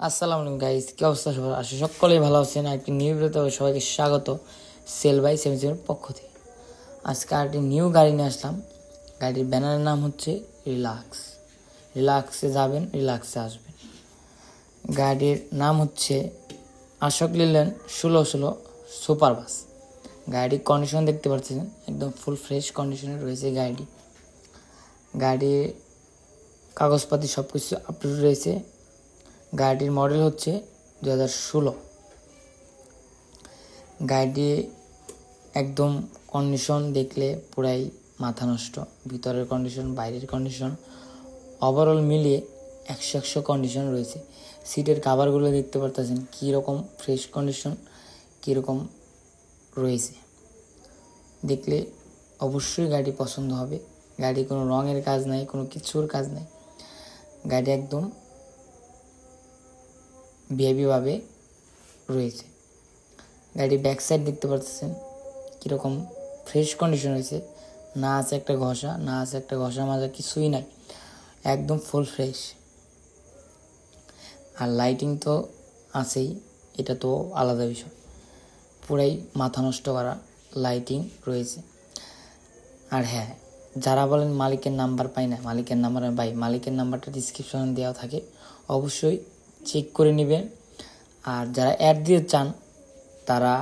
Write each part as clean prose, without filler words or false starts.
আসসালামু আলাইকুম গাইস, কি অবস্থা সবার? আসলে সকলেই ভালো আছেন। একটি নিউ ভিডিওতে সবাইকে স্বাগত সেল বাই 77 পক্ষ থেকে। আজকে আরেকটি নিউ গাড়ি নিয়ে আসলাম। গাড়ির ব্যানারের নাম হচ্ছে রিল্যাক্স। রিল্যাক্সে যাবেন, রিল্যাক্সে আসবেন। গাড়ির নাম হচ্ছে অশোক লেল্যান্ড 1616 সুপার বাস। গাড়ির কন্ডিশন দেখতে পাচ্ছেন, একদম ফুল ফ্রেশ কন্ডিশনে রয়েছে গাড়িটি। গাড়ির কাগজপাতি সব কিছু আপডেট রয়েছে। গাড়িটির মডেল হচ্ছে 2016। গাড়িটি একদম কন্ডিশন দেখলে পুরাই মাথা নষ্ট। ভিতরের কন্ডিশন, বাইরের কন্ডিশন, ওভারঅল মিলিয়ে 100 কন্ডিশন রয়েছে। সিটের কাভারগুলো দেখতে পারতেছেন কীরকম ফ্রেশ কন্ডিশন, কীরকম রয়েছে। দেখলে অবশ্যই গাড়ি পছন্দ হবে। গাড়ি কোনো রঙের কাজ নাই, কোনো কিছুর কাজ নাই। গাড়ি একদম ভিআইপিভাবে রয়েছে। গাড়ির ব্যাক সাইড দেখতে পাচ্ছেন কীরকম ফ্রেশ কন্ডিশন রয়েছে। না আছে একটা ঘষা, না আছে একটা ঘষা মাজা, কিছুই নাই, একদম ফুল ফ্রেশ। আর লাইটিং তো আছেই, এটা তো আলাদা বিষয়। পুরাই মাথা নষ্ট করা লাইটিং রয়েছে। আর হ্যাঁ, যারা বলেন মালিকের নাম্বার পাই না, মালিকের নাম্বার ভাই, মালিকের নাম্বারটা ডিসক্রিপশনে দেওয়া থাকে, অবশ্যই চেক করে নেবেন। আর যারা অ্যাড দিয়ে চান তারা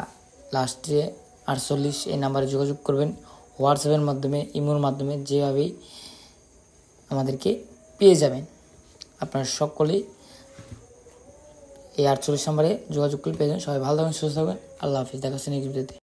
লাস্টে 48 এই নাম্বারে যোগাযোগ করবেন। হোয়াটসঅ্যাপের মাধ্যমে, ইমোর মাধ্যমে, যেভাবেই আমাদেরকে পেয়ে যাবেন। আপনারা সকলেই এই 48 নাম্বারে যোগাযোগ করে পেয়ে যাবেন। সবাই ভালো থাকবেন, সুস্থ থাকবেন। আল্লাহ হাফিজ। দেখা হচ্ছে নেক্সট ভিডিওতে।